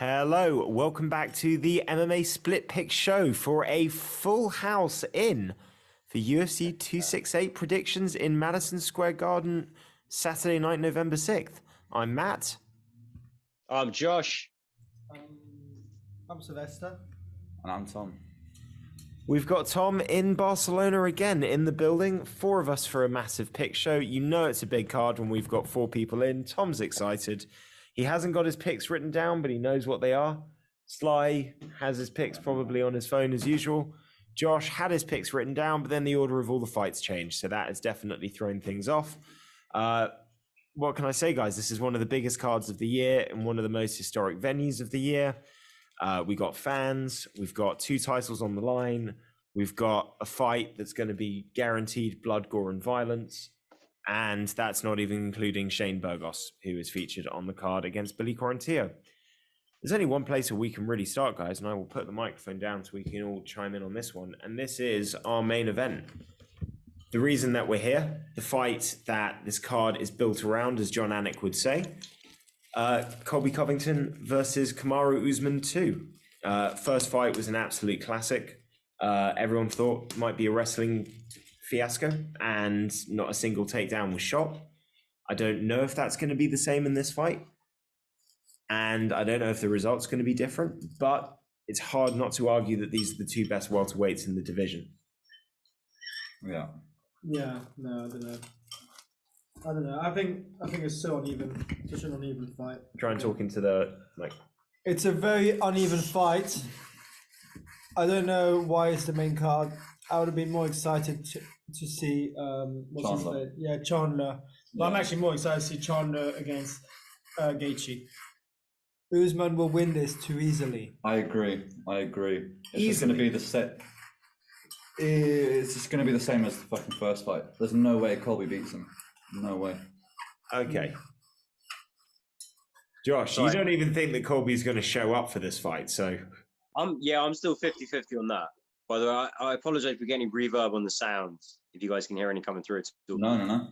Hello, welcome back to the MMA Split Pick Show for a full house in for UFC 268 predictions in Madison Square Garden, Saturday night, November 6th. I'm Matt. I'm Josh. I'm Sylvester. And I'm Tom. We've got Tom in Barcelona again in the building. 4 of us for a massive pick show. You know it's a big card when we've got 4 people in. Tom's excited. He hasn't got his picks written down, but he knows what they are. Sly has his picks probably on his phone as usual. Josh had his picks written down, but then the order of all the fights changed. So that has definitely thrown things off. What can I say, guys? This is one of the biggest cards of the year and one of the most historic venues of the year. We got fans. We've got 2 titles on the line. We've got a fight that's going to be guaranteed blood, gore, and violence. And that's not even including Shane Burgos, who is featured on the card against Billy Quarantier. There's only one place where we can really start, guys, and I will put the microphone down so we can all chime in on this one. And this is our main event. The reason that we're here, the fight that this card is built around, as John Anik would say, Colby Covington versus Kamaru Usman 2. First fight was an absolute classic. Everyone thought it might be a wrestling fiasco, and not a single takedown was shot. I don't know if that's going to be the same in this fight, and I don't know if the result's going to be different, but it's hard not to argue that these are the 2 best welterweights in the division. No, I don't know. I think it's so uneven. Such an uneven fight. Try and talk into the mic. It's a very uneven fight. I don't know why it's the main card. I would have been more excited to see what's his name? Yeah, Chandler. But I'm actually more excited to see Chandler against Gaethje. Usman will win this too easily. I agree. It's just going to be the set. It's just going to be the same as the fucking first fight. There's no way Colby beats him. No way. Okay. Josh, you don't even think that Colby's going to show up for this fight, so... I'm still 50-50 on that. By the way, I apologize for getting reverb on the sound, if you guys can hear any coming through. No.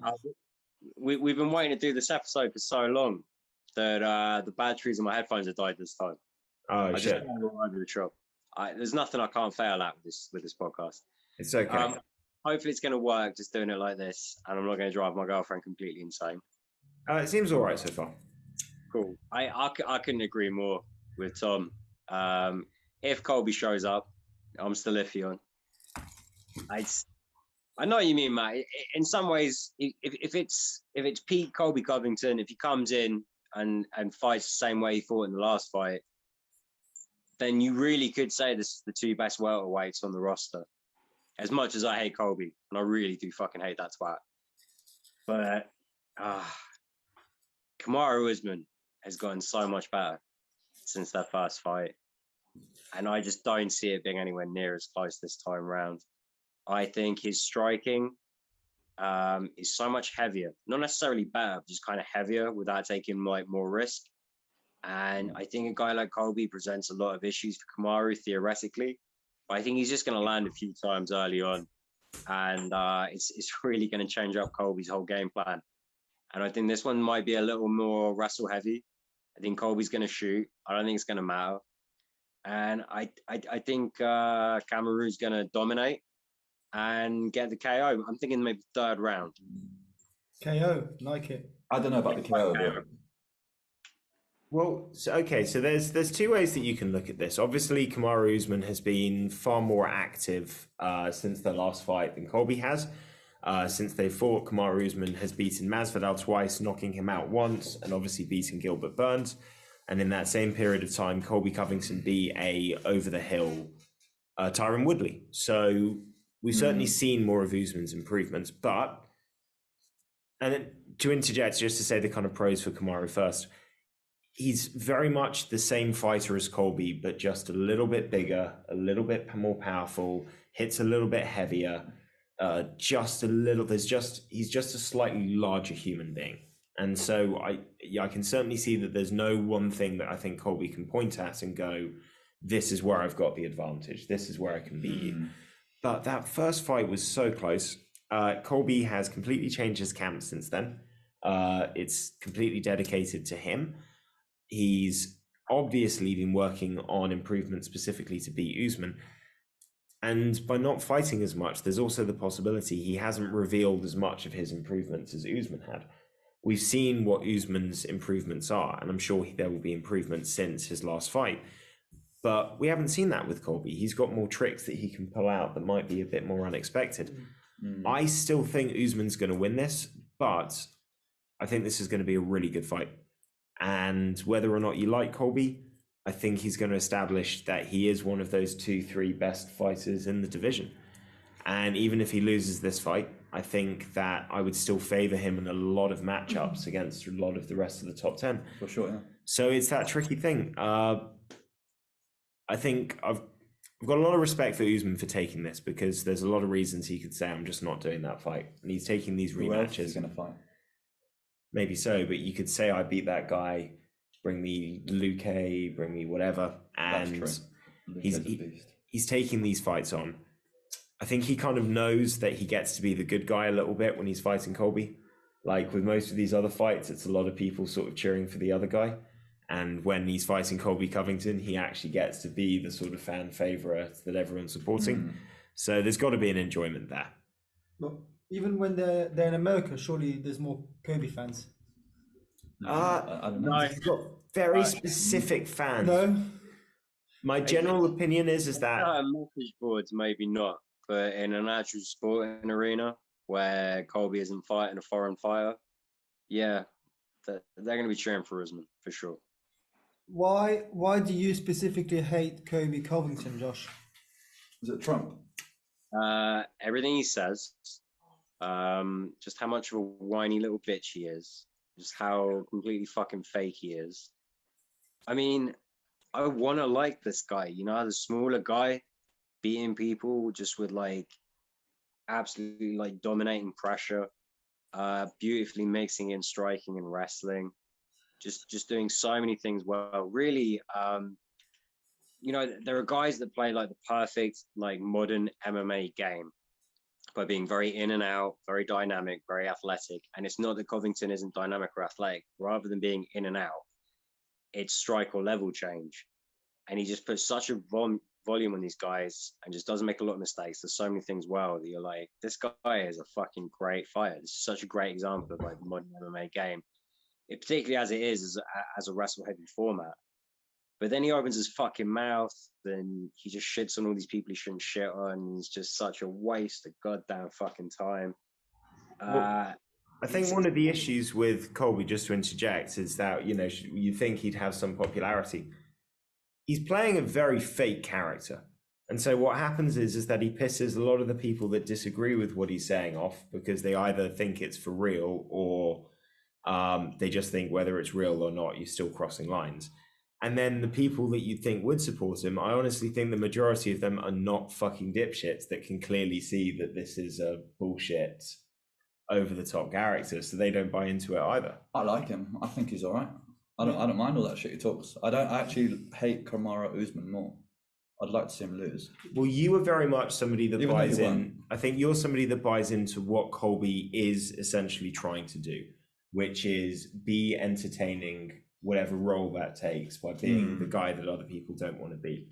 We've been waiting to do this episode for so long that the batteries in my headphones have died this time. Oh, shit. Just all over the shop. There's nothing I can't fail at with this podcast. It's okay. Hopefully it's going to work, just doing it like this, and I'm not going to drive my girlfriend completely insane. It seems all right so far. Cool. I couldn't agree more with Tom. If Colby shows up, I'm still iffy on. I know what you mean, Matt. In some ways, if it's Pete Colby Covington, if he comes in and fights the same way he fought in the last fight, then you really could say this is the 2 best welterweights on the roster. As much as I hate Colby, and I really do fucking hate that twat. But Kamaru Usman has gotten so much better since that first fight. And I just don't see it being anywhere near as close this time round. I think his striking is so much heavier. Not necessarily better, but just kind of heavier without taking more risk. And I think a guy like Colby presents a lot of issues for Kamaru theoretically. But I think he's just going to land a few times early on. And it's really going to change up Colby's whole game plan. And I think this one might be a little more wrestle heavy. I think Colby's going to shoot. I don't think it's going to matter. And I think Kamaru's going to dominate and get the KO. I'm thinking maybe 3rd round. KO, like it. I don't know about the KO. But... Well, so there's 2 ways that you can look at this. Obviously, Kamaru Usman has been far more active since the last fight than Colby has. Since they fought, Kamaru Usman has beaten Masvidal twice, knocking him out once, and obviously beating Gilbert Burns. And in that same period of time, Colby Covington beat a over-the-hill Tyron Woodley. So we've certainly seen more of Usman's improvements. But, and then to interject, just to say the kind of pros for Kamaru first, he's very much the same fighter as Colby, but just a little bit bigger, a little bit more powerful, hits a little bit heavier, just a little, he's just a slightly larger human being. And so I can certainly see that there's no one thing that I think Colby can point at and go, this is where I've got the advantage. This is where I can beat you. But that first fight was so close. Colby has completely changed his camp since then. It's completely dedicated to him. He's obviously been working on improvement specifically to beat Usman. And by not fighting as much, there's also the possibility he hasn't revealed as much of his improvements as Usman had. We've seen what Usman's improvements are, and I'm sure there will be improvements since his last fight. But we haven't seen that with Colby. He's got more tricks that he can pull out that might be a bit more unexpected. I still think Usman's going to win this, but I think this is going to be a really good fight. And whether or not you like Colby, I think he's going to establish that he is one of those 2-3 best fighters in the division. And even if he loses this fight, I think that I would still favor him in a lot of matchups against a lot of the rest of the top 10. For sure, yeah. So it's that tricky thing. I think I've got a lot of respect for Usman for taking this, because there's a lot of reasons he could say, I'm just not doing that fight. And he's taking these rematches. Who else is he going to fight? Maybe so, but you could say, I beat that guy, bring me Luke, bring me whatever. And he's taking these fights on. I think he kind of knows that he gets to be the good guy a little bit when he's fighting Colby. Like with most of these other fights, it's a lot of people sort of cheering for the other guy. And when he's fighting Colby Covington, he actually gets to be the sort of fan favourite that everyone's supporting. So there's got to be an enjoyment there. But even when they're in America, surely there's more Colby fans. I don't know. He's got very specific fans. No. My general opinion is that message boards maybe not, but in an actual sporting arena where Colby isn't fighting a foreign fighter, yeah, they're going to be cheering for Usman for sure. Why do you specifically hate Colby Covington, Josh? Is it Trump? Everything he says, just how much of a whiny little bitch he is, just how completely fucking fake he is. I mean, I want to like this guy, you know, the smaller guy beating people just with like absolutely like dominating pressure, beautifully mixing in striking and wrestling, just doing so many things well. Really, you know, there are guys that play like the perfect like modern MMA game by being very in and out, very dynamic, very athletic. And it's not that Covington isn't dynamic or athletic. Rather than being in and out, it's strike or level change. And he just puts such a volume on these guys and just doesn't make a lot of mistakes. There's so many things well that you're like, this guy is a fucking great fighter. This is such a great example of like the modern MMA game, it, particularly as it is as a wrestle heavy format. But then he opens his fucking mouth and he just shits on all these people he shouldn't shit on. It's just such a waste of goddamn fucking time. I think one of the issues with Colby, just to interject, is that, you know, you think he'd have some popularity. He's playing a very fake character. And so what happens is that he pisses a lot of the people that disagree with what he's saying off, because they either think it's for real or they just think whether it's real or not, you're still crossing lines. And then the people that you'd think would support him, I honestly think the majority of them are not fucking dipshits that can clearly see that this is a bullshit, over-the-top character, so they don't buy into it either. I like him. I think he's all right. I don't mind all that shit he talks. I don't actually hate Kamaru Usman more. I'd like to see him lose. Well, you are very much somebody that buys in. I think you're somebody that buys into what Colby is essentially trying to do, which is be entertaining, whatever role that takes, by being the guy that other people don't want to be.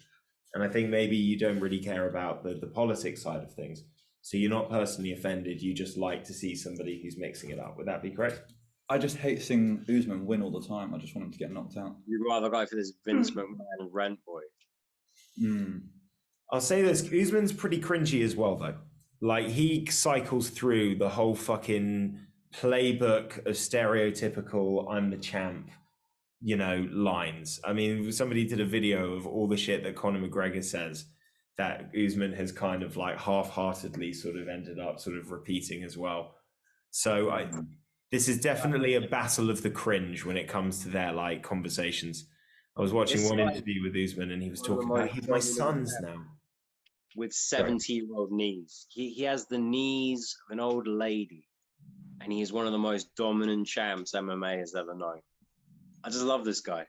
And I think maybe you don't really care about the politics side of things. So you're not personally offended. You just like to see somebody who's mixing it up. Would that be correct? I just hate seeing Usman win all the time. I just want him to get knocked out. You'd rather go for this Vince McMahon rent boy. I'll say this. Usman's pretty cringy as well, though. Like, he cycles through the whole fucking playbook of stereotypical I'm the champ, you know, lines. I mean, somebody did a video of all the shit that Conor McGregor says that Usman has kind of like half-heartedly sort of ended up sort of repeating as well. So this is definitely a battle of the cringe when it comes to their like conversations. I was watching one interview with Usman and he was talking about he's my son's now. With 70-year-old knees. He has the knees of an old lady. And he is one of the most dominant champs MMA has ever known. I just love this guy.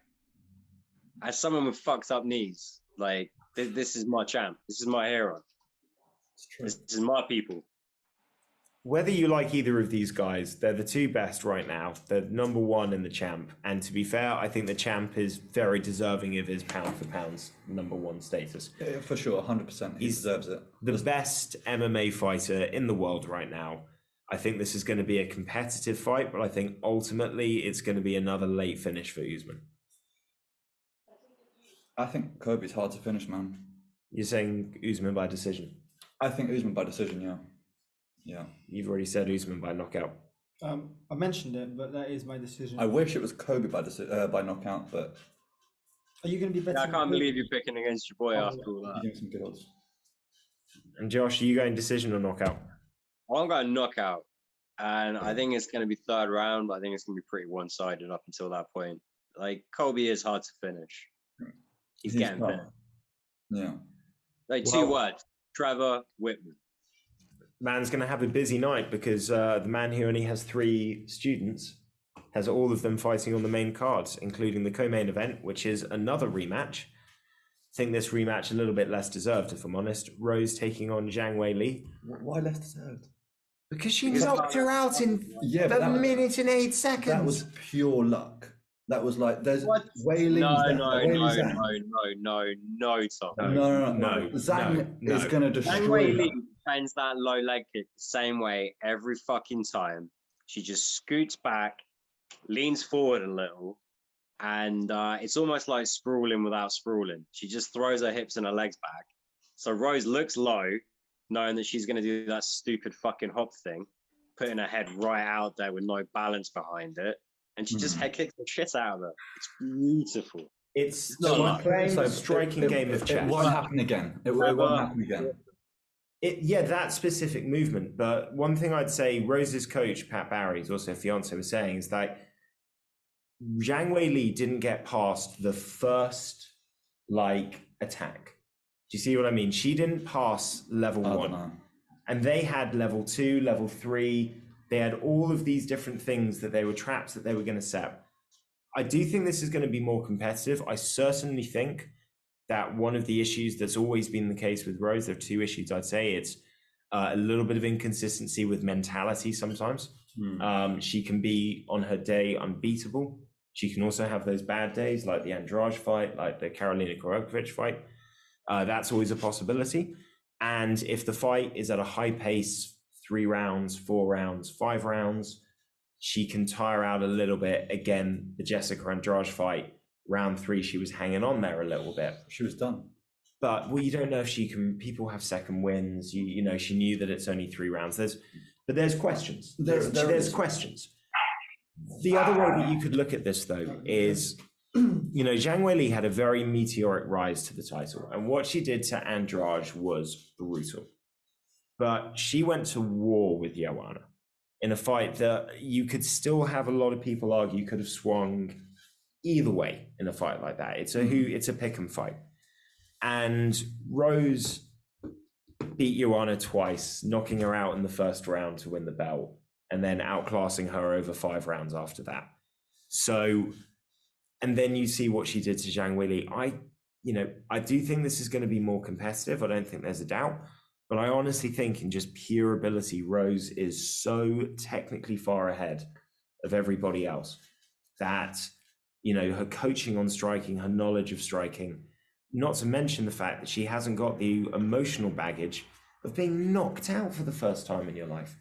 As someone with fucked up knees, like, this is my champ. This is my hero. This is my people. whether you like either of these guys, they're the two best right now. They're number one in the champ. And to be fair, I think the champ is very deserving of his pound for pounds number one status. Yeah, for sure, 100%. He deserves it. The best MMA fighter in the world right now. I think this is going to be a competitive fight, but I think ultimately it's going to be another late finish for Usman. I think Kobe's hard to finish, man. You're saying Usman by decision? I think Usman by decision, yeah. Yeah. You've already said Usman by knockout. I mentioned it, but that is my decision. I wish it was Kobe by knockout, but... Are you going to be better? I can't believe you're picking against your boy after all that. Give him some good odds. And Josh, are you going decision or knockout? Well, I'm going knockout. And I think it's going to be third round, but I think it's going to be pretty one-sided up until that point. Like, Colby is hard to finish. He's getting better. Yeah. Like, two words. Trevor Whitman. Man's going to have a busy night because the man who only has 3 students has all of them fighting on the main cards, including the co-main event, which is another rematch. I think this rematch a little bit less deserved, if I'm honest. Rose taking on Zhang Weili. Why less deserved? Because she knocked her out in a minute and 8 seconds. That was pure luck. That was like, there's Weili. No, Tom. No. Zhang is going to destroy Weili defends that low leg kick the same way every fucking time. She just scoots back, leans forward a little, and it's almost like sprawling without sprawling. She just throws her hips and her legs back. So Rose looks low, knowing that she's going to do that stupid fucking hop thing, putting her head right out there with no balance behind it. And she just head kicks the shit out of her. It's beautiful. It's playing a striking game of chess. It won't happen again. It won't happen again. That specific movement. But one thing I'd say, Rose's coach, Pat Barry, who's also a fiance, was saying is that Zhang Weili didn't get past the first, attack. Do you see what I mean? She didn't pass level 1. And they had level 2, level 3. They had all of these different things that they were traps that they were going to set. I do think this is going to be more competitive. I certainly think that one of the issues that's always been the case with Rose, there are 2 issues I'd say. It's a little bit of inconsistency with mentality sometimes. She can be, on her day, unbeatable. She can also have those bad days, like the Andrade fight, like the Karolina Korotkevich fight. That's always a possibility. And if the fight is at a high pace, 3 rounds, 4 rounds, 5 rounds, she can tire out a little bit. Again, the Jessica Andrade fight, round 3, she was hanging on there a little bit. She was done. But you don't know if she can. People have second wins. You know, she knew that it's only 3 rounds. There's questions. There's questions. The other way that you could look at this, though, is, Zhang Weili had a very meteoric rise to the title, and what she did to Andrade was brutal. But she went to war with Joanna in a fight that you could still have a lot of people argue could have swung either way in a fight like that. It's a pick 'em fight. And Rose beat Joanna twice, knocking her out in the first round to win the belt, and then outclassing her over 5 rounds after that. So, and then you see what she did to Zhang Weili. I do think this is going to be more competitive. I don't think there's a doubt. But I honestly think in just pure ability, Rose is so technically far ahead of everybody else that, her coaching on striking, her knowledge of striking, not to mention the fact that she hasn't got the emotional baggage of being knocked out for the first time in your life.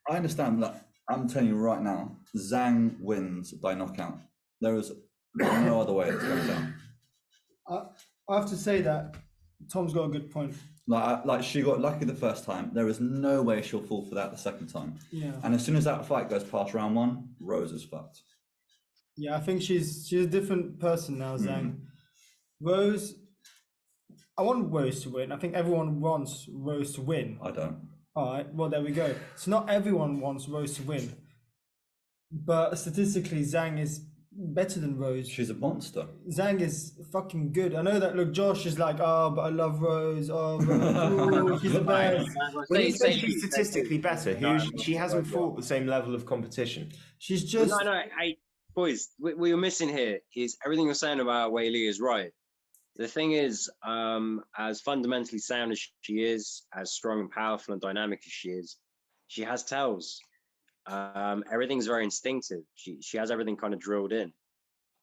I understand that. I'm telling you right now, Zhang wins by knockout. There is no other way it's going down. I have to say that Tom's got a good point. Like she got lucky the first time. There is no way she'll fall for that the second time. Yeah. And as soon as that fight goes past round 1, Rose is fucked. Yeah, I think she's a different person now, Zhang. Rose, I want Rose to win. I think everyone wants Rose to win. I don't. All right, well, there we go. So not everyone wants Rose to win. But statistically, Zhang is better than Rose. She's a monster. Zhang is fucking good. I know that, look, Josh is like, but I love Rose. Rose, ooh, she's the best. When you say she's statistically better, she hasn't fought the same level of competition. She's just... No, boys, what you're missing here is everything you're saying about Weili is right. The thing is, as fundamentally sound as she is, as strong and powerful and dynamic as she is, She has tells. Everything's very instinctive. She has everything kind of drilled in.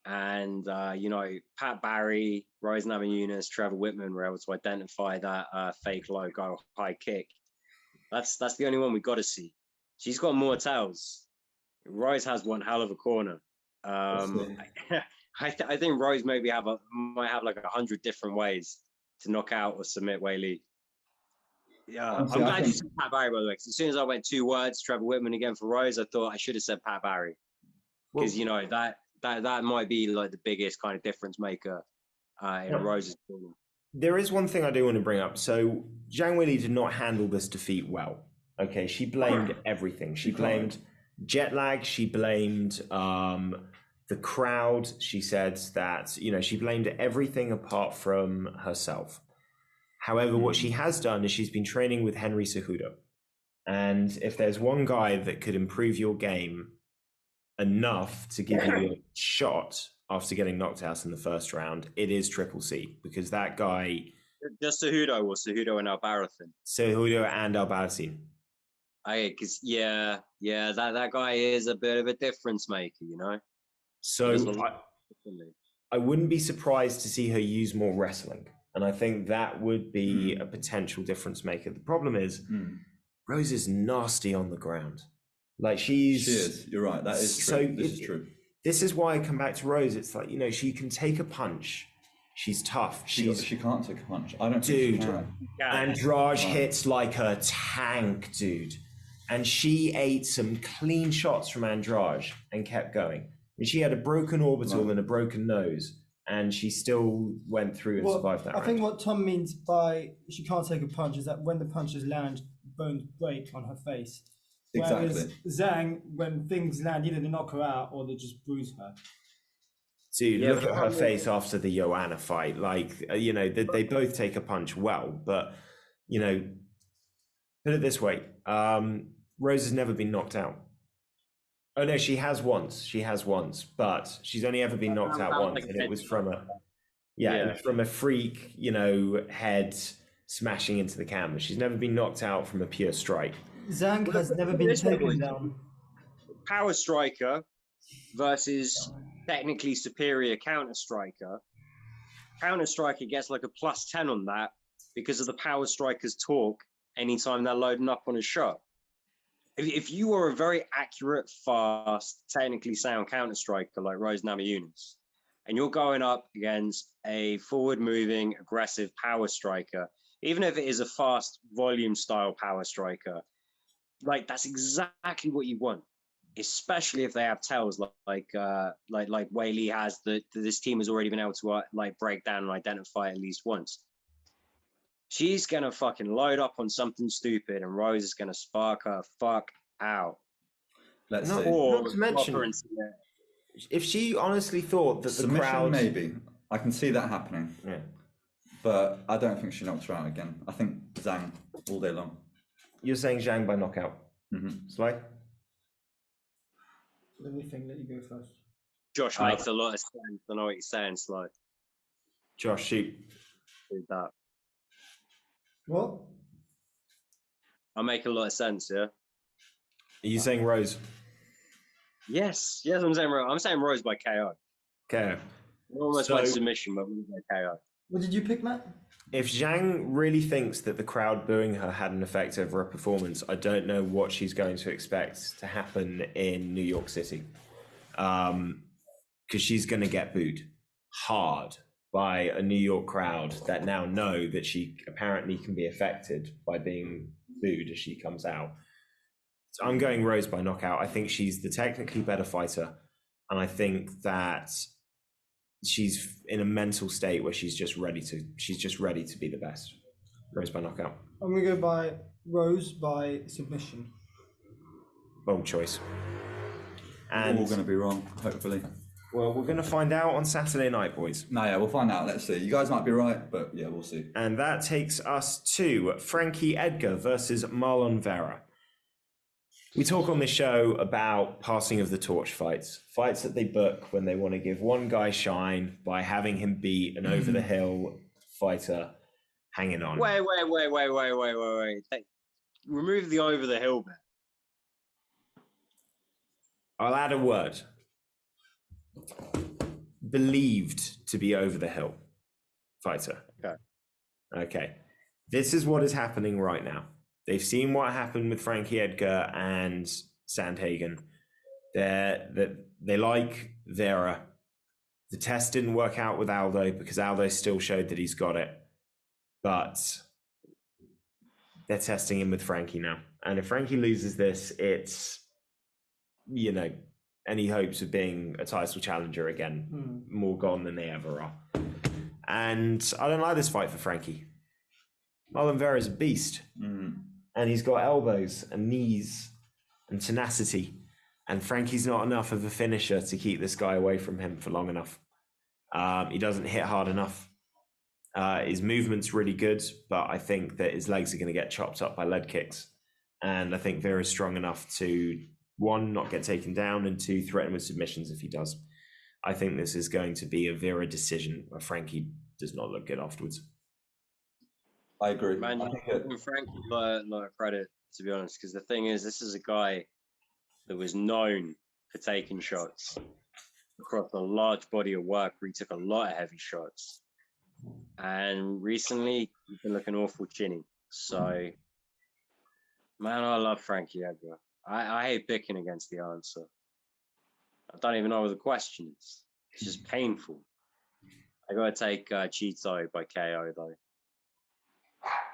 And, Pat Barry, Rose Namajunas, Trevor Whitman were able to identify that fake low go high kick. That's the only one we got to see. She's got more tells. Rose has one hell of a corner. I think Rose maybe might have like 100 different ways to knock out or submit Weili. Yeah, honestly, I'm glad you said Pat Barry, by the way, because as soon as I went 2 words, Trevor Whitman again for Rose, I thought I should have said Pat Barry. Because, that might be like the biggest kind of difference maker in Rose's corner. There is one thing I do want to bring up. So Zhang Weili did not handle this defeat well. Okay, she blamed everything. She blamed jet lag. She blamed the crowd. She said that, she blamed everything apart from herself. However, what she has done is she's been training with Henry Cejudo. And if there's one guy that could improve your game enough to give you a shot after getting knocked out in the first round, it is Triple C, because that guy... Just Cejudo or Cejudo and Albarracin? Cejudo and Albarracin. Because, that guy is a bit of a difference maker, So I wouldn't be surprised to see her use more wrestling. And I think that would be a potential difference maker. The problem is, Rose is nasty on the ground. Like she is. You're right. That is true. So this is true. This is why I come back to Rose. It's like, she can take a punch. She's tough. She can't take a punch. I don't think she can. Andrade hits like a tank, dude. And she ate some clean shots from Andrade and kept going. And she had a broken orbital and a broken nose. And she still went through and survived that. I think what Tom means by she can't take a punch is that when the punches land, bones break on her face. Exactly. Whereas Zhang, when things land, either they knock her out or they just bruise her. Dude, look at her face after the Joanna fight. Like, they both take a punch well, but, put it this way. Rose has never been knocked out. Oh, no, she has once. But she's only ever been knocked out once. And it was from a freak, head smashing into the camera. She's never been knocked out from a pure strike. Zhang has never been taken down. Power striker versus technically superior counter striker. Counter striker gets like a +10 on that because of the power striker's torque anytime they're loading up on a shot. If you are a very accurate, fast, technically sound counter striker like Rose Namajunas, and you're going up against a forward-moving, aggressive power striker, even if it is a fast volume style power striker, like that's exactly what you want. Especially if they have tells like Weili has, that this team has already been able to break down and identify at least once. She's gonna fucking load up on something stupid, and Rose is gonna spark her fuck out. Not to mention, if she honestly thought that the crowd, maybe I can see that happening. Yeah, but I don't think she knocks her out again. I think Zhang all day long. You're saying Zhang by knockout? Sly? Let me think. Let you go first. Josh makes a lot of sense. I know what you're saying, Sly. Josh, shoot. Do that. What? I make a lot of sense, yeah. Are you saying Rose? Yes, I'm saying Rose. I'm saying Rose by KO. KO. Almost by submission, but by KO. What did you pick, Matt? If Zhang really thinks that the crowd booing her had an effect over her performance, I don't know what she's going to expect to happen in New York City. Because she's going to get booed hard by a New York crowd that now know that she apparently can be affected by being booed as she comes out. So I'm going Rose by knockout. I think she's the technically better fighter. And I think that she's in a mental state where she's just ready to be the best. Rose by knockout. I'm going to go by Rose by submission. Bold choice. And we're all going to be wrong, hopefully. Well, we're going to find out on Saturday night, boys. No, yeah, we'll find out. Let's see. You guys might be right, but yeah, we'll see. And that takes us to Frankie Edgar versus Marlon Vera. We talk on this show about passing of the torch fights that they book when they want to give one guy shine by having him beat an over-the-hill fighter hanging on. Wait. Remove the over-the-hill bit. I'll add a word. Believed to be over the hill fighter. Okay. This is what is happening right now. They've seen what happened with Frankie Edgar and Sandhagen. They like Vera. The test didn't work out with Aldo because Aldo still showed that he's got it. But they're testing him with Frankie now. And if Frankie loses this, it's, any hopes of being a title challenger again, more gone than they ever are. And I don't like this fight for Frankie. Marlon Vera is a beast. And he's got elbows and knees and tenacity. And Frankie's not enough of a finisher to keep this guy away from him for long enough. He doesn't hit hard enough. His movement's really good, but I think that his legs are going to get chopped up by leg kicks. And I think Vera's strong enough to, one, not get taken down, and two, threaten with submissions if he does. I think this is going to be a Vera decision where Frankie does not look good afterwards. I agree. Man, you give Frankie a lot of credit, to be honest, because the thing is, this is a guy that was known for taking shots across a large body of work where he took a lot of heavy shots. And recently, he's been looking awful chinny. So, man, I love Frankie Edgar. I hate picking against the answer. I don't even know what the question is. It's just painful. I got to take Cheeto by KO, though.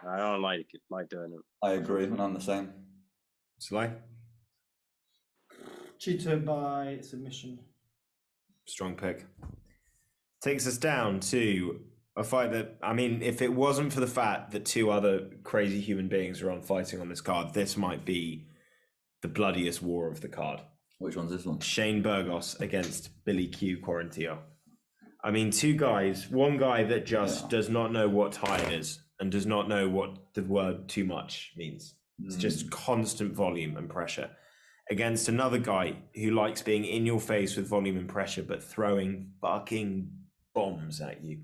I don't like doing it. I agree, and I'm the same. Sly? Cheeto by submission. Strong pick. Takes us down to a fight that, if it wasn't for the fact that two other crazy human beings are fighting on this card, this might be the bloodiest war of the card. Which one's this one? Shane Burgos against Billy Q Quarantier. Two guys, one guy that just does not know what tired is and does not know what the word too much means. It's just constant volume and pressure. Against another guy who likes being in your face with volume and pressure, but throwing fucking bombs at you.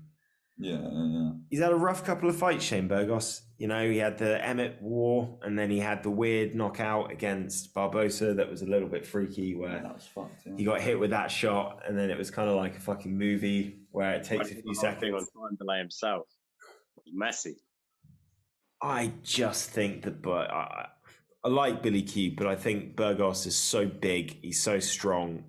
Yeah. He's had a rough couple of fights, Shane Burgos. He had the Emmett War, and then he had the weird knockout against Barbosa that was a little bit freaky, where that was fucked, he got hit with that shot, and then it was kind of like a fucking movie where it takes a few seconds. On time delay himself. Messy. I just think that, I like Billy Q, but I think Burgos is so big, he's so strong.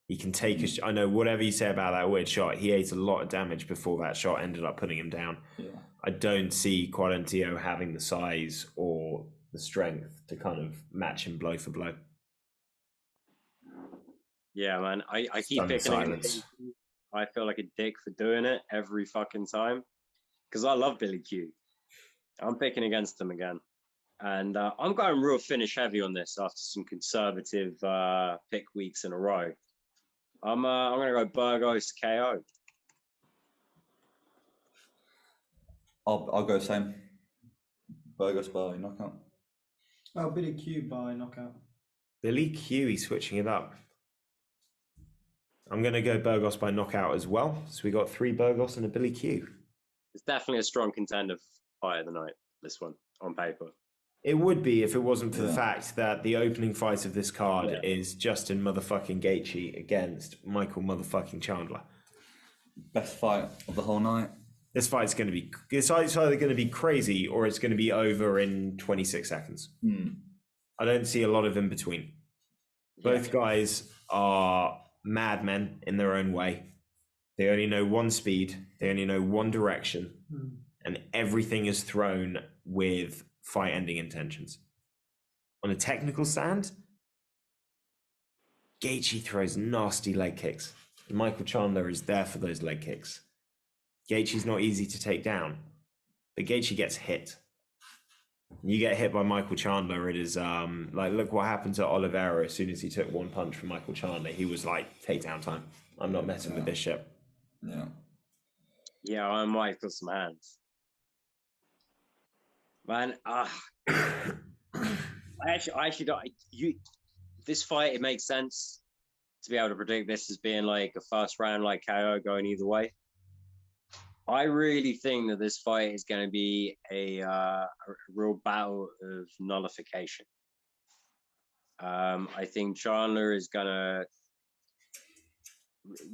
He can take I know whatever you say about that weird shot, he ate a lot of damage before that shot ended up putting him down. Yeah. I don't see Quarantier having the size or the strength to kind of match him blow for blow. Yeah, man. I keep picking it. I feel like a dick for doing it every fucking time because I love Billy Q. I'm picking against him again. And I'm going real finish heavy on this after some conservative pick weeks in a row. I'm going to go Burgos KO. I'll go same. Burgos by knockout. Oh, Billy Q by knockout. Billy Q, he's switching it up. I'm going to go Burgos by knockout as well. So we got 3 Burgos and a Billy Q. It's definitely a strong contender for fight of the night, this one, on paper. It would be if it wasn't for the fact that the opening fight of this card is Justin motherfucking Gaethje against Michael motherfucking Chandler. Best fight of the whole night. This fight's going to be... It's either going to be crazy or it's going to be over in 26 seconds. I don't see a lot of in between. Both guys are madmen in their own way. They only know one speed. They only know one direction. And everything is thrown with fight-ending intentions. On a technical stand, Gaethje throws nasty leg kicks. Michael Chandler is there for those leg kicks. Gaethje's not easy to take down, but Gaethje gets hit. You get hit by Michael Chandler, it is look what happened to Oliveira as soon as he took one punch from Michael Chandler. He was like, takedown time. I'm not messing with this shit. Yeah, I might got some hands. Man, I actually don't. This fight, it makes sense to be able to predict this as being like a first round, like KO going either way. I really think that this fight is going to be a real battle of nullification. I think Chandler is gonna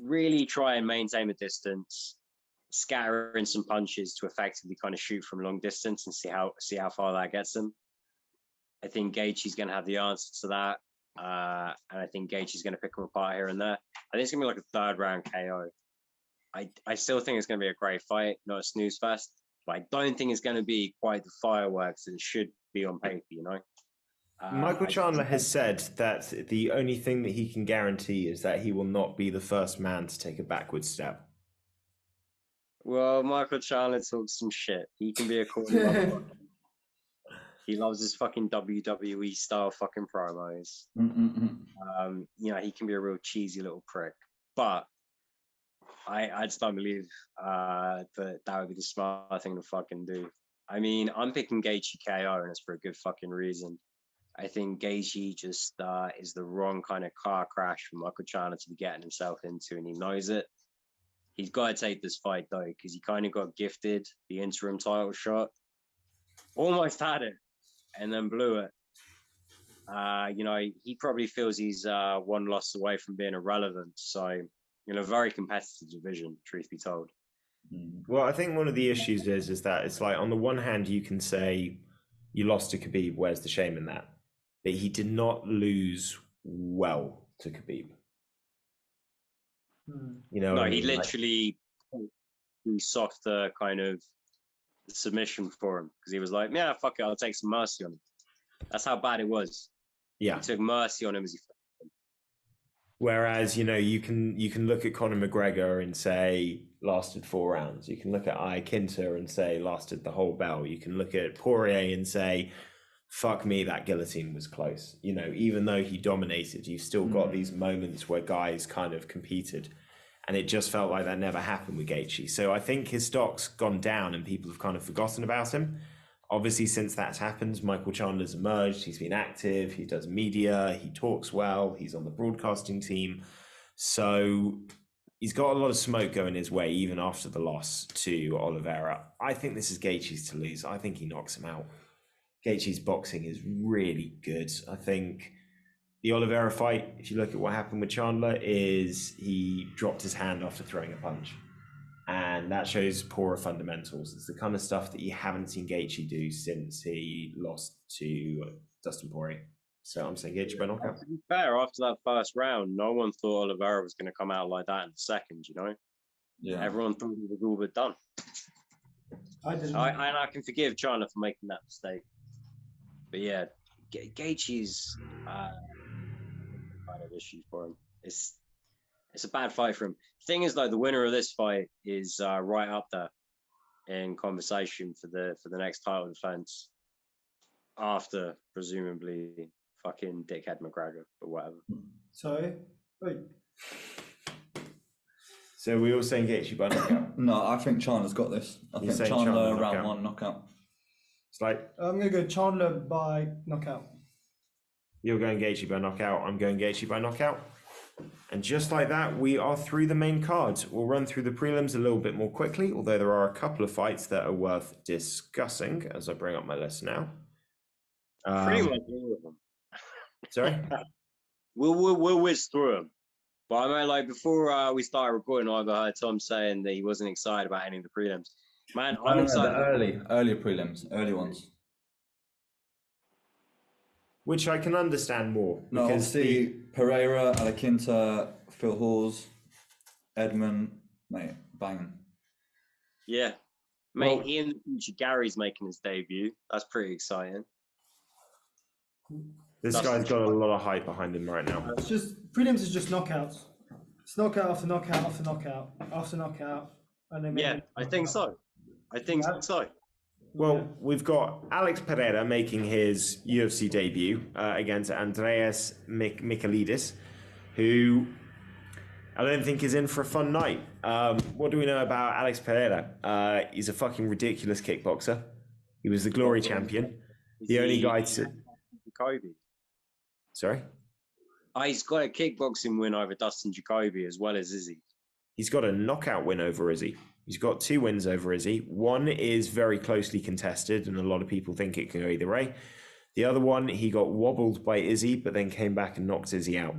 really try and maintain the distance, scatter in some punches to effectively kind of shoot from long distance and see how far that gets him. I think Gaethje's going to have the answer to that, and I think Gaethje's going to pick him apart here and there. I think it's going to be like a third round KO. I still think it's going to be a great fight, not a snooze fest, but I don't think it's going to be quite the fireworks that it should be on paper, you know? Michael Chandler has said that the only thing that he can guarantee is that he will not be the first man to take a backward step. Well, Michael Chandler talks some shit. He can be a corner. He loves his fucking WWE style fucking promos. You know, he can be a real cheesy little prick. But I just don't believe that would be the smart thing to fucking do. I mean, I'm picking Gaethje KO, and it's for a good fucking reason. I think Gaethje just is the wrong kind of car crash for Michael Chandler to be getting himself into, and he knows it. He's got to take this fight, though, because he kind of got gifted the interim title shot. Almost had it, and then blew it. You know, he probably feels he's one loss away from being irrelevant. So, you know, very competitive division, truth be told. Well, I think one of the issues is that it's like, on the one hand, you can say you lost to Khabib, where's the shame in that? But he did not lose well to Khabib. You know, no, he literally he socked the kind of submission for him because he was like, yeah, fuck it, I'll take some mercy on him. That's how bad it was. Yeah, he took mercy on him as he. Whereas, you know, you can look at Conor McGregor and say lasted 4 rounds. You can look at Iaquinta and say lasted the whole bell. You can look at Poirier and say, fuck me, that guillotine was close. You know, even though he dominated, you've still got these moments where guys kind of competed, and it just felt like that never happened with Gaethje. So I think his stock's gone down and people have kind of forgotten about him. Obviously, since that's happened, Michael Chandler's emerged. He's been active. He does media. He talks well. He's on the broadcasting team. So he's got a lot of smoke going his way, even after the loss to Oliveira. I think this is Gaethje's to lose. I think he knocks him out. Gaethje's boxing is really good. I think the Oliveira fight, if you look at what happened with Chandler, is he dropped his hand after throwing a punch. And that shows poorer fundamentals. It's the kind of stuff that you haven't seen Gaethje do since he lost to Dustin Poirier. So I'm saying Gaethje by knockout. To be fair, after that first round, no one thought Oliveira was going to come out like that in the second, you know? Yeah. Everyone thought he was all but done. And I can forgive Chandler for making that mistake. But yeah, Gaethje's kind of issue for him. It's a bad fight for him. Thing is, though, the winner of this fight is right up there in conversation for the next title defense after presumably fucking dickhead McGregor or whatever. Sorry, wait. So we all saying Gaethje by knockout? No, I think Chandler's got this. I think Chandler round 1 knockout. It's like I'm gonna go Chandler by knockout. You're going Gaethje by knockout. I'm going Gaethje by knockout. And just like that, we are through the main card. We'll run through the prelims a little bit more quickly, although there are a couple of fights that are worth discussing as I bring up my list now. Pretty much all of them. Sorry? We'll whiz through them. But I mean, like, before we started recording, I heard Tom saying that he wasn't excited about any of the prelims. Man, I'm excited. The earlier prelims, early ones. Which I can understand more. No, obviously, Pereira, Iaquinta, Phil Hawes, Edmund, mate, banging. Yeah. Mate, well, in the future, Gary's making his debut. That's pretty exciting. This guy's got a lot of hype behind him right now. It's just, prelims is just knockouts. It's knockout after knockout after knockout after knockout. And then yeah, I think so. I think so. Well, we've got Alex Pereira making his UFC debut against Andreas Michailidis, who I don't think is in for a fun night. What do we know about Alex Pereira? He's a fucking ridiculous kickboxer. He was the Glory champion. The only guy to... Jacoby. Sorry? He's got a kickboxing win over Dustin Jacoby as well as Izzy. He's got a knockout win over Izzy. He's got 2 wins over Izzy. One is very closely contested, and a lot of people think it can go either way. The other one, he got wobbled by Izzy, but then came back and knocked Izzy out.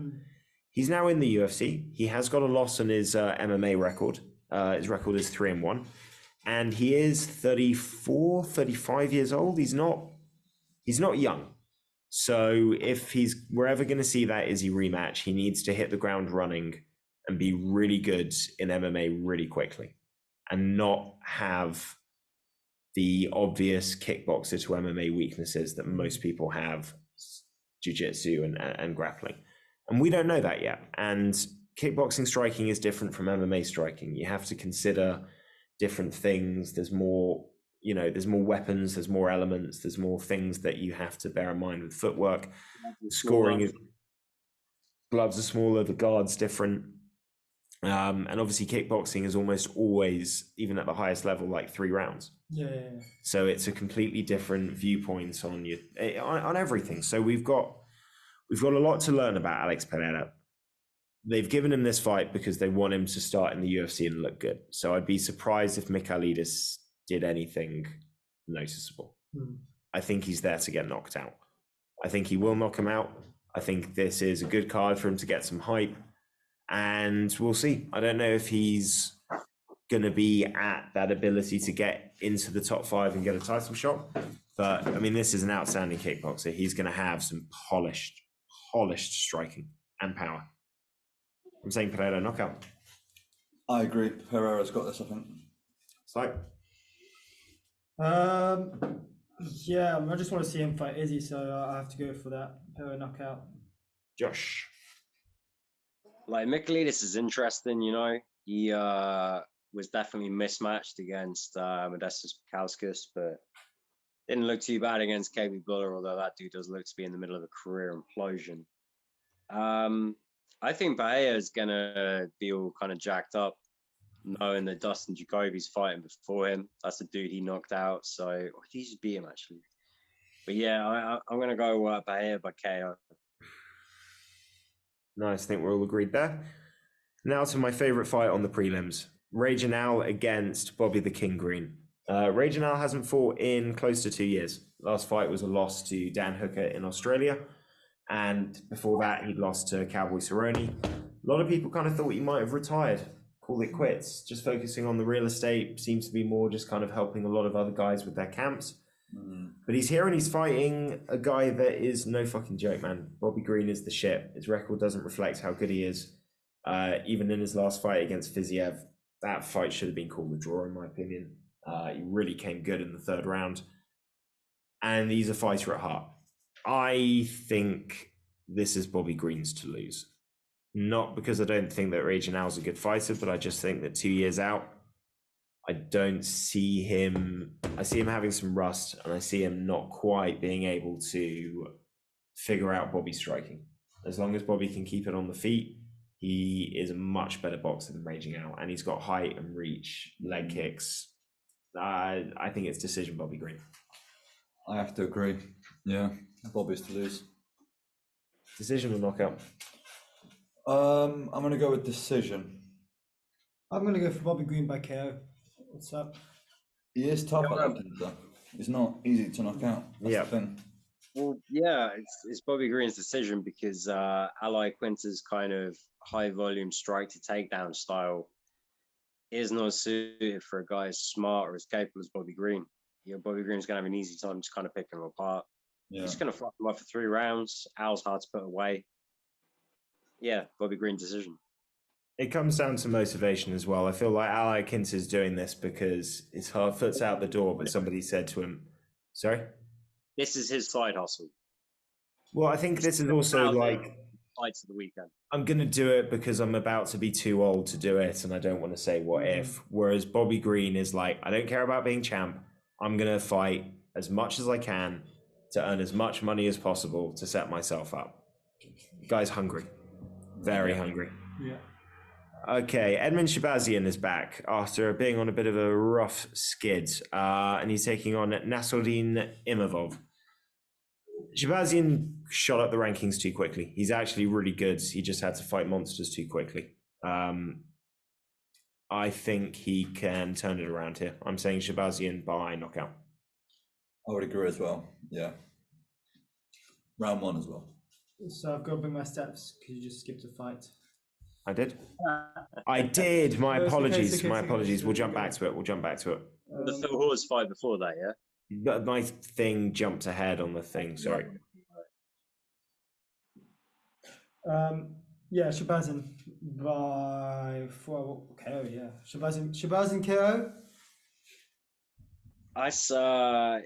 He's now in the UFC. He has got a loss on his MMA record. His record is 3-1. And he is 34, 35 years old. He's not young. So if we're ever going to see that Izzy rematch, he needs to hit the ground running and be really good in MMA really quickly and not have the obvious kickboxer to MMA weaknesses that most people have, jiu-jitsu and grappling. And we don't know that yet. And kickboxing striking is different from MMA striking. You have to consider different things. There's more weapons, there's more elements, there's more things that you have to bear in mind with footwork. Scoring, gloves are smaller, the guard's different. And obviously kickboxing is almost always, even at the highest level, like 3 rounds. Yeah. So it's a completely different viewpoint on everything. So we've got a lot to learn about Alex Pereira. They've given him this fight because they want him to start in the UFC and look good. So I'd be surprised if Michailidis did anything noticeable. I think he's there to get knocked out. I think he will knock him out. I think this is a good card for him to get some hype. And we'll see. I don't know if he's going to be at that ability to get into the top 5 and get a title shot. But, I mean, this is an outstanding kickboxer. He's going to have some polished striking and power. I'm saying Pereira knockout. I agree. Pereira's got this, I think. Sly? Yeah, I just want to see him fight Izzy, so I have to go for that Pereira knockout. Josh? Like, Michailidis is interesting, you know. He was definitely mismatched against Modestas Bukauskas, but didn't look too bad against KB Buller, although that dude does look to be in the middle of a career implosion. I think Bahia is going to be all kind of jacked up, knowing that Dustin Jacoby's fighting before him. That's the dude he knocked out. So he just beat him, actually. But yeah, I'm going to go Bahia by KO. Nice, I think we're all agreed there. Now to my favourite fight on the prelims. Reginal against Bobby the King Green. Reginal hasn't fought in close to 2 years. Last fight was a loss to Dan Hooker in Australia. And before that, he'd lost to Cowboy Cerrone. A lot of people kind of thought he might have retired, called it quits, just focusing on the real estate, seems to be more just kind of helping a lot of other guys with their camps. But he's here and he's fighting a guy that is no fucking joke, man. Bobby Green is the shit. His record doesn't reflect how good he is. Even in his last fight against Fiziev, that fight should have been called a draw, in my opinion. He really came good in the 3rd round. And he's a fighter at heart. I think this is Bobby Green's to lose. Not because I don't think that Reginal's a good fighter, but I just think that 2 years out, I don't see him. I see him having some rust, and I see him not quite being able to figure out Bobby's striking. As long as Bobby can keep it on the feet, he is a much better boxer than Reginal, and he's got height and reach, leg kicks. I think it's decision Bobby Green. I have to agree. Yeah, Bobby's to lose. Decision or knockout? I'm going to go with decision. I'm going to go for Bobby Green by KO. What's up? He is tough at that, though. He's not easy to knock out. That's the thing. Well, yeah, it's Bobby Green's decision because Ally Quinta's kind of high volume strike to takedown style is not suited for a guy as smart or as capable as Bobby Green. You know, Bobby Green's going to have an easy time just kind of picking him apart. Yeah. He's going to fuck him up for 3 rounds. Al's hard to put away. Yeah, Bobby Green decision. It comes down to motivation as well. I feel like Ally Quinta's doing this because his foot's out the door, but somebody said to him, sorry? This is his side hustle. Well, I think this is also like fights of the weekend. I'm going to do it because I'm about to be too old to do it, and I don't want to say what if. Whereas Bobby Green is like, I don't care about being champ. I'm going to fight as much as I can to earn as much money as possible to set myself up. Guy's hungry. Very hungry. Yeah. Okay, Edmund Shabazian is back after being on a bit of a rough skid, and he's taking on Nasruddin Imavov. Shabazian shot up the rankings too quickly. He's actually really good. He just had to fight monsters too quickly. I think he can turn it around here. I'm saying Shabazian by knockout. I would agree as well, yeah. Round 1 as well. So I've got to bring my steps because you just skipped a fight. I did. I did. My Okay, apologies. okay, My okay, apologies. We'll okay. jump back to it. We'll jump back to it. The Phil Hawes fight before that, yeah? My thing jumped ahead on the thing. Sorry. Yeah, Shabazz by KO. Yeah, Shabazz KO.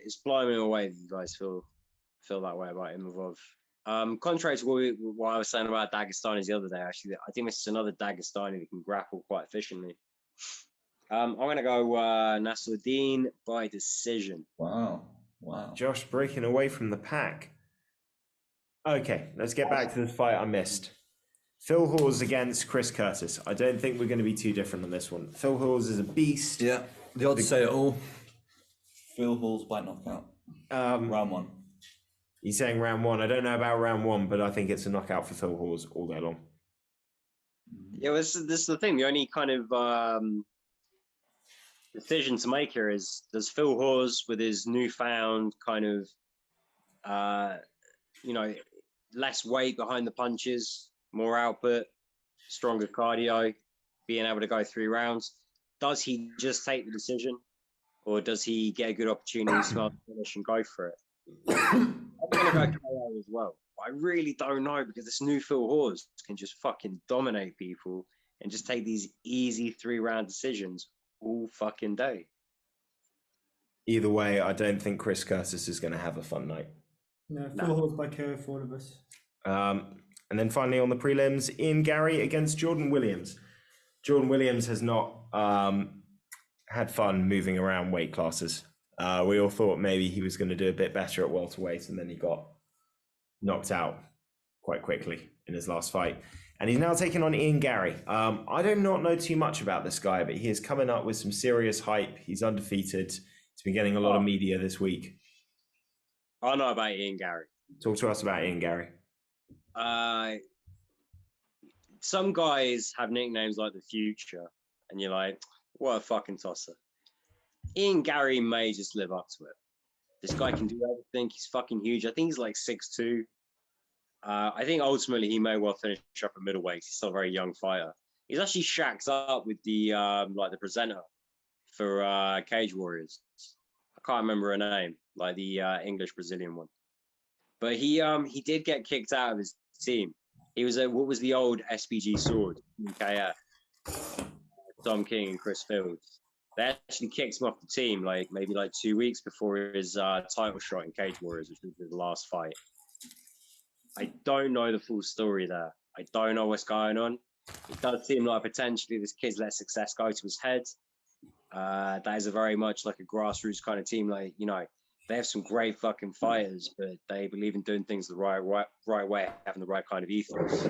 It's blowing me away that you guys feel that way about Imavov. Contrary to what I was saying about Dagestanis the other day, actually, I think this is another Dagestani that can grapple quite efficiently. I'm going to go Nasruddin by decision. Wow. Josh breaking away from the pack. Okay, let's get back to the fight I missed. Phil Hawes against Chris Curtis. I don't think we're going to be too different on this one. Phil Hawes is a beast. Yeah, the odds say it all. Phil Hawes by knockout. Round 1. He's saying round 1. I don't know about round 1, but I think it's a knockout for Phil Hawes all day long. Yeah, this is the thing. The only kind of decision to make here is, does Phil Hawes, with his newfound kind of, less weight behind the punches, more output, stronger cardio, being able to go 3 rounds, does he just take the decision, or does he get a good opportunity, smell the finish, and go for it? I'm gonna go KO as well. I really don't know, because this new Phil Hawes can just fucking dominate people and just take these easy 3-round decisions all fucking day. Either way, I don't think Chris Curtis is going to have a fun night. No, Phil Hawes by KO for all of us. And then finally on the prelims, Ian Gary against Jordan Williams. Jordan Williams has not had fun moving around weight classes. We all thought maybe he was going to do a bit better at welterweight, and then he got knocked out quite quickly in his last fight. And he's now taking on Ian Gary. I do not know too much about this guy, but he is coming up with some serious hype. He's undefeated. He's been getting a lot of media this week. I know about Ian Gary. Talk to us about Ian Gary. Some guys have nicknames like the Future, and you're like, what a fucking tosser. Ian Gary may just live up to it. This guy can do everything. He's fucking huge. I think he's like 6'2". I think ultimately he may well finish up at middleweight. He's still a very young fighter. He's actually shacked up with the the presenter for Cage Warriors. I can't remember her name, like the English Brazilian one. But he did get kicked out of his team. He was what was the old SPG Sword, KF, Tom King and Chris Fields. They actually kicked him off the team maybe 2 weeks before his title shot in Cage Warriors, which was his last fight. I don't know the full story there. I don't know what's going on. It does seem like potentially this kid's let success go to his head. That is a very much like a grassroots kind of team. They have some great fucking fighters, but they believe in doing things the right way, having the right kind of ethos.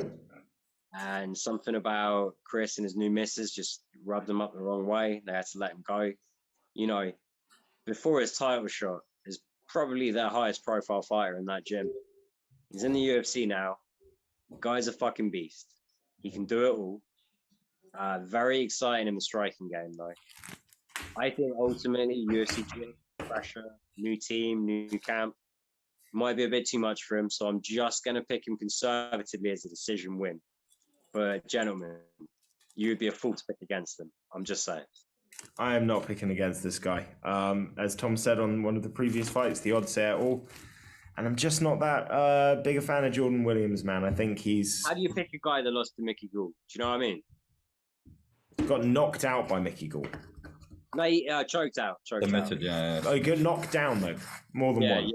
And something about Chris and his new missus just rubbed him up the wrong way. They had to let him go. Before his title shot, is probably their highest profile fighter in that gym. He's in the UFC now. The guy's a fucking beast. He can do it all. Very exciting in the striking game, though. I think ultimately UFC gym, pressure, new team, new camp, might be a bit too much for him. So I'm just going to pick him conservatively as a decision win. But gentlemen, you would be a fool to pick against him. I'm just saying. I am not picking against this guy. As Tom said on one of the previous fights, the odds say it all. And I'm just not that big a fan of Jordan Williams, man. I think he's... How do you pick a guy that lost to Mickey Gall? Do you know what I mean? Got knocked out by Mickey Gall. No, he choked out. Admitted, yeah. Oh, he got knocked down, though. More than one.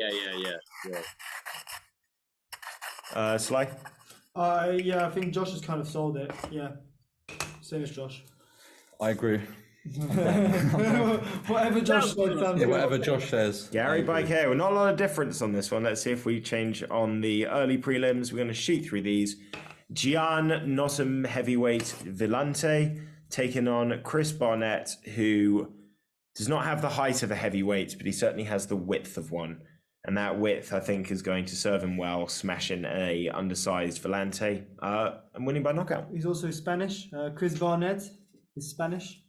Yeah. Sly? I think Josh has kind of sold it. Yeah. Same as Josh. I agree. Whatever Josh says. Whatever Josh says. Gary by KO. Not a lot of difference on this one. Let's see if we change on the early prelims. We're going to shoot through these. Gian Nottam heavyweight Villante taking on Chris Barnett, who does not have the height of a heavyweight, but he certainly has the width of one. And that width, I think, is going to serve him well, smashing a undersized Villante and winning by knockout. He's also Spanish. Chris Barnett is Spanish.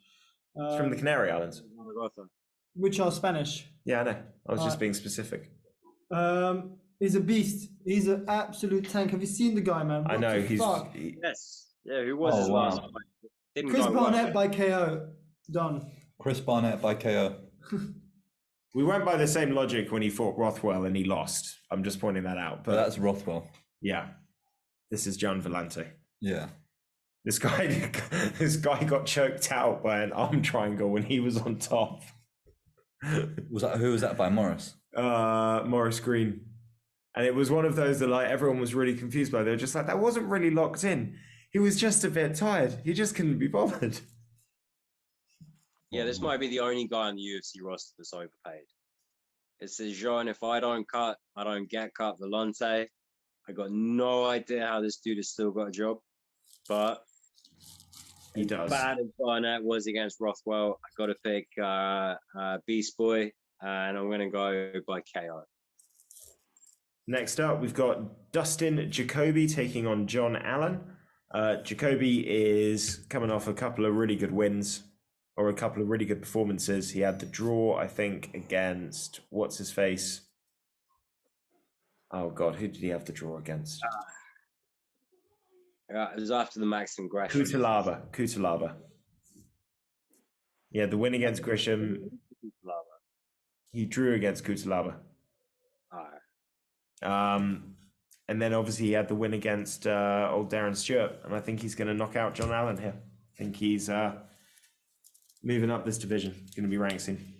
It's from the Canary Islands. Which are Spanish. Yeah, I know. I was just being specific. He's a beast. He's an absolute tank. Have you seen the guy, man? I know he's. Yes. Yeah, who was his last fight? Didn't Chris go Barnett well. by KO. Done. Chris Barnett by KO. We went by the same logic when he fought Rothwell and he lost. I'm just pointing that out. But that's Rothwell. Yeah, this is John Vellante. Yeah. This guy got choked out by an arm triangle when he was on top. Who was that by? Morris? Morris Green. And it was one of those that like everyone was really confused by. They were just like, that wasn't really locked in. He was just a bit tired. He just couldn't be bothered. Yeah, this might be the only guy on the UFC roster that's overpaid. It says, Jean, if I don't cut, I don't get cut. Vellante. I got no idea how this dude has still got a job. But he does. Bad as Barnett was against Rothwell, I got to pick Beast Boy, and I'm going to go by KO. Next up, we've got Dustin Jacoby taking on John Allen. Jacoby is coming off a couple of really good wins, or a couple of really good performances. He had the draw, I think, against what's his face. Oh God, who did he have the draw against? It was after the Maxim Gresham. Kutalaba. Yeah, the win against Gresham. He drew against Kutalaba. And then obviously he had the win against old Darren Stewart, and I think he's going to knock out John Allen here. I think he's moving up this division. Going to be ranked soon.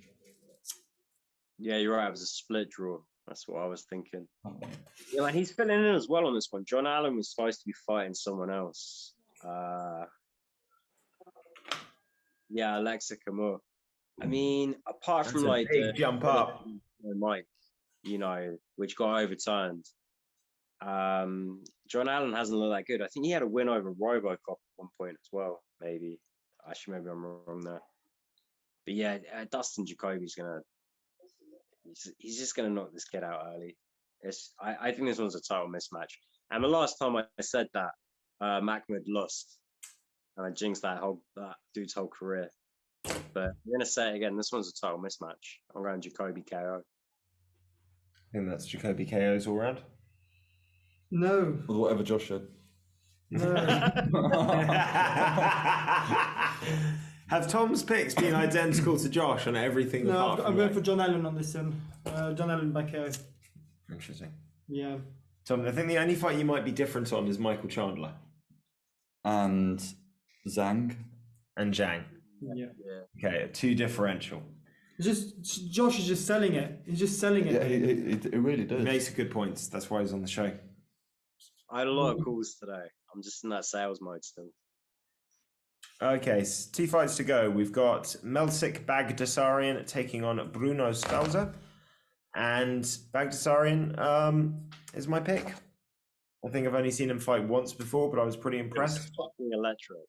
Yeah, you're right. It was a split draw. That's what I was thinking. Yeah, man, he's filling in as well on this one. John Allen was supposed to be fighting someone else. Yeah, Alexa Kamaru. I mean, apart from like the jump up, Mike, you know, which got overturned. John Allen hasn't looked that good. I think he had a win over Robocop at one point as well. Maybe maybe I'm wrong there. But yeah, Dustin Jacoby's gonna. He's just gonna knock this kid out early. I think this one's a total mismatch. And the last time I said that, Mahmoud lost, and I jinxed that dude's whole career. But I'm gonna say it again. This one's a total mismatch. I'm going Jacoby KO. I think that's Jacoby KOs all round. No. Or whatever Josh said. No. Have Tom's picks been identical to Josh on everything? No, I'm going for John Allen on this one. John Allen by KO. Interesting. Yeah. Tom, I think the only fight you might be different on is Michael Chandler. And Zhang. And Zhang. Yeah. Okay, two differential. Josh is just selling it. He's just selling it. Yeah, it really does. He makes good points. That's why he's on the show. I had a lot of calls today. I'm just in that sales mode still. Okay, 2 fights to go. We've got Melcik Baghdasarian taking on Bruno Scalza. And Baghdasarian is my pick. I think I've only seen him fight once before, but I was pretty impressed. It was fucking electric.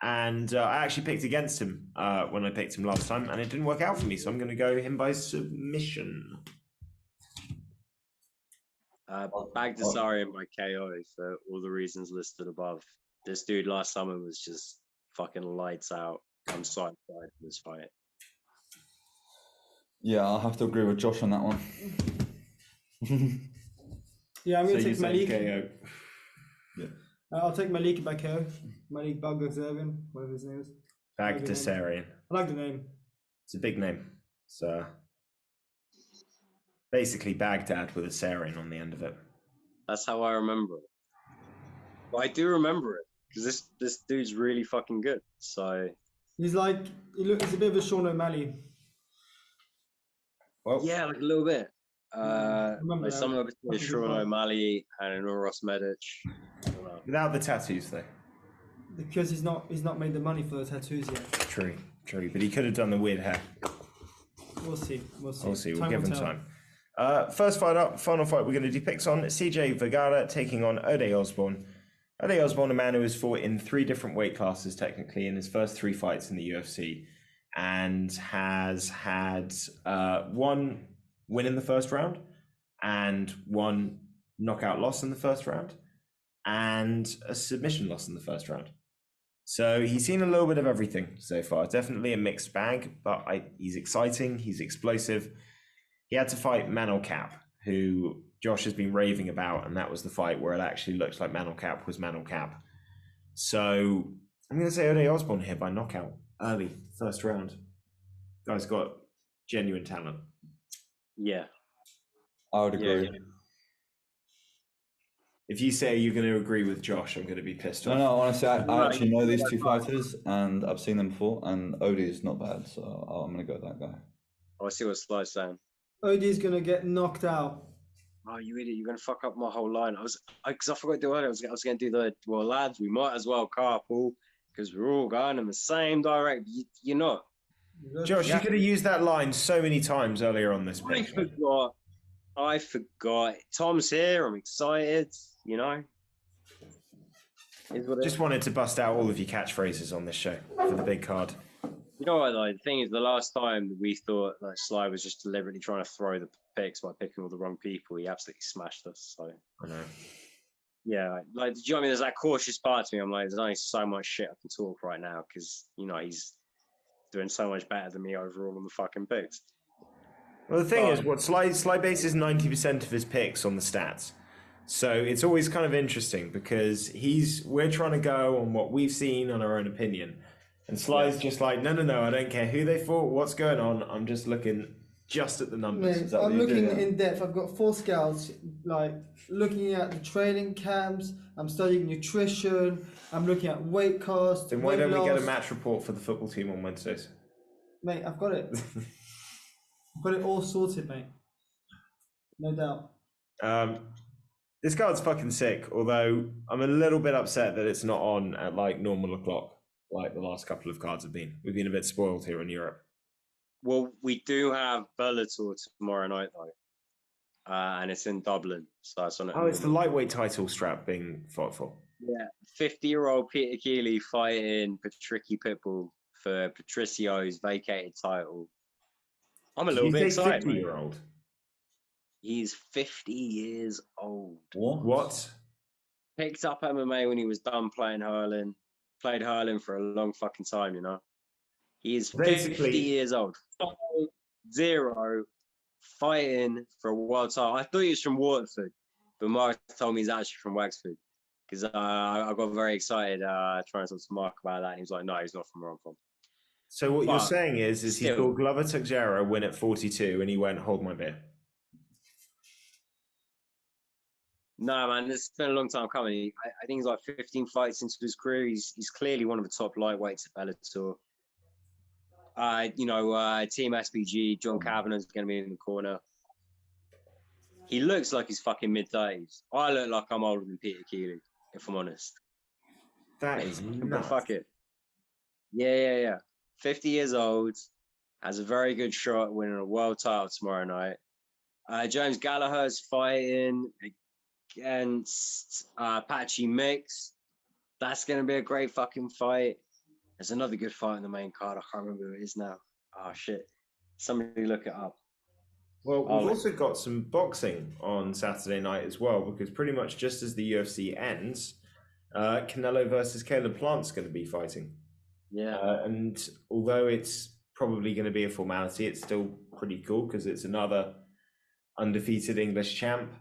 And I actually picked against him when I picked him last time, and it didn't work out for me, so I'm going to go him by submission. Baghdasarian by KO for all the reasons listed above. This dude last summer was just fucking lights out. I'm so excited for this fight. Yeah, I'll have to agree with Josh on that one. Yeah, I'm going to take Malik. KO. Yeah. I'll take Malik by KO. Malik Baghdasarian, whatever his name is. Baghdasarian. I like the name. It's a big name. It's basically Baghdad with a Sarian on the end of it. That's how I remember it. But I do remember it because this dude's really fucking good. So he's like, he's a bit of a Sean O'Malley. Well, yeah, like a little bit. Remember Like that. someone between Sean O'Malley and Uros Medic. without the tattoos, though. Because he's not made the money for the tattoos yet. True. But he could have done the weird hair. We'll see. We'll We'll Time give will him tell. time. First fight up, final fight we're going to do picks on. CJ Vergara taking on Ode Osborne. Ode Osborne, a man who has fought in 3 different weight classes, technically, in his first 3 fights in the UFC, and has had 1 win in the first round, and 1 knockout loss in the first round, and a submission loss in the first round. So he's seen a little bit of everything so far. Definitely a mixed bag, but he's exciting. He's explosive. He had to fight Manel Cap, who Josh has been raving about, and that was the fight where it actually looked like man on cap was man on cap. So I'm going to say Ode Osborne here by knockout early, first round. Guy's got genuine talent. Yeah. I would agree. Yeah. If you say you're going to agree with Josh, I'm going to be pissed off. No, honestly, I actually know these two fighters, and I've seen them before, and Odie is not bad, so I'm going to go with that guy. I see what Sly's saying. Odie's gonna get knocked out. Oh, you idiot! You're gonna fuck up my whole line. Because I forgot to do earlier. I was gonna do lads. We might as well carpool because we're all going in the same direction. You're not. Josh, you could have used that line so many times earlier on this I forgot. I forgot. Tom's here. I'm excited. You know. Just wanted to bust out all of your catchphrases on this show for the big card. You know what, though? The thing is, the last time we thought like Sly was just deliberately trying to throw the picks by picking all the wrong people, he absolutely smashed us. So I know. Yeah, like, do you know what I mean? There's that cautious part to me. I'm like, there's only so much shit I can talk right now because, you know, he's doing so much better than me overall on the fucking picks. Well, the thing is, what Sly bases 90% of his picks on the stats. So it's always kind of interesting because we're trying to go on what we've seen on our own opinion. And Sly's just like, no, I don't care who they fought, what's going on. I'm just looking just at the numbers. I'm looking in depth. I've got 4 scouts, like looking at the training camps. I'm studying nutrition. I'm looking at weight cost. Then why don't we get a match report for the football team on Wednesdays? Mate, I've got it. I've got it all sorted, mate. No doubt. This card's fucking sick, although I'm a little bit upset that it's not on at like normal o'clock, like the last couple of cards have been. We've been a bit spoiled here in Europe. Well, we do have Bellator tomorrow night, though. And it's in Dublin. So it's on it's the lightweight title strap being fought for. Yeah, 50-year-old Peter Keeley fighting Patricky Pitbull for Patricio's vacated title. I'm a little bit excited. 50-year-old? He's 50 years old. What? Picked up MMA when he was done playing hurling. Played hurling for a long fucking time, you know. He is 50 years old. 0 fighting for a world title. I thought he was from Waterford, but Mark told me he's actually from Wexford. Because I got very excited trying to talk to Mark about that. And he was like, no, he's not from where I'm from. So what you're saying is he saw Glover Teixeira win at 42 and he went, hold my beer. No, man, this has been a long time coming. I think he's like 15 fights into his career. He's clearly one of the top lightweights at Bellator. Team SBG, John Kavanagh's going to be in the corner. He looks like he's fucking mid-30s. I look like I'm older than Peter Keeley, if I'm honest. That is nuts. But fuck it. Yeah. 50 years old, has a very good shot at winning a world title tomorrow night. James Gallagher's fighting against Patchy Mix. That's going to be a great fucking fight. There's another good fight in the main card. I can't remember who it is now. Oh, shit. Somebody look it up. Well, we've also got some boxing on Saturday night as well, because pretty much just as the UFC ends, Canelo versus Caleb Plant's going to be fighting. Yeah. And although it's probably going to be a formality, it's still pretty cool because it's another undefeated English champ.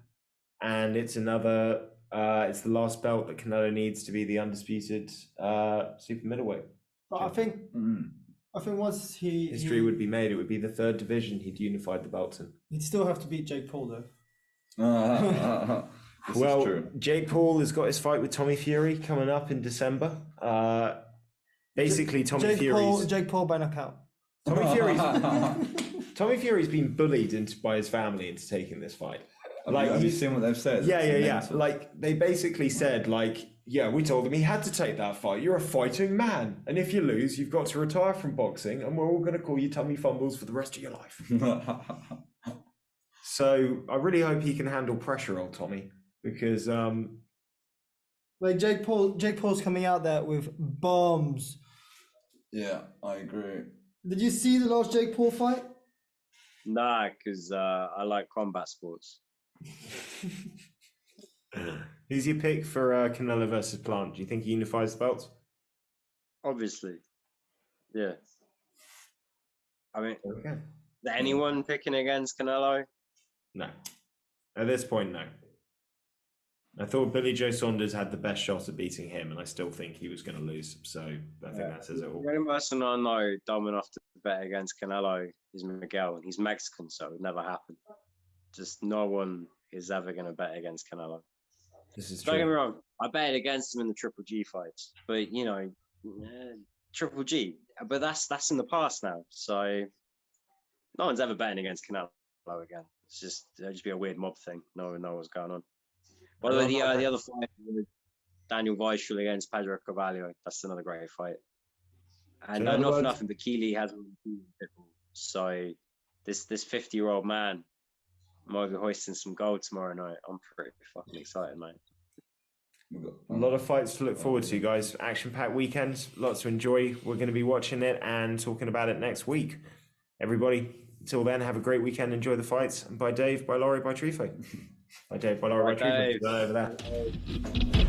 And it's another, it's the last belt that Canelo needs to be the undisputed super middleweight. But I think once history would be made, it would be the 3rd division he'd unified the belts in. He'd still have to beat Jake Paul, though. Well, Jake Paul has got his fight with Tommy Fury coming up in December. Basically, Jake Paul by knockout. Tommy Fury's been bullied by his family into taking this fight. Have you seen what they've said? Yeah. Like, they basically said, like, yeah, we told him he had to take that fight. You're a fighting man. And if you lose, you've got to retire from boxing, and we're all going to call you Tummy Fumbles for the rest of your life. So I really hope he can handle pressure, old Tommy, because... Like, Jake Paul's coming out there with bombs. Yeah, I agree. Did you see the last Jake Paul fight? Nah, because I like combat sports. Who's your pick for Canelo versus Plant? Do you think he unifies the belts? Obviously. Yeah. I mean, Okay. anyone picking against Canelo? No. At this point, no. I thought Billy Joe Saunders had the best shot at beating him, and I still think he was going to lose. So I think that says it all. The only person I know dumb enough to bet against Canelo is Miguel, and he's Mexican, so it would never happen. Just no one is ever going to bet against Canelo. This is Don't true. get me wrong. I bet against him in the Triple G fights, but you know, Triple G. But that's in the past now. So no one's ever betting against Canelo again. It'll just be a weird mob thing. No one knows what's going on. By the way, the other fight with Daniel Weichel against Pedro Carvalho, that's another great fight. And not for nothing, but Keely has people. So this 50-year-old man might be hoisting some gold tomorrow night. I'm pretty fucking excited, mate. A lot of fights to look forward to, guys. Action-packed weekend, lots to enjoy. We're going to be watching it and talking about it next week. Everybody, until then, have a great weekend. Enjoy the fights. And by Dave, by Laurie, by Trifo. By Dave, by Laurie, by Trifo. Over there.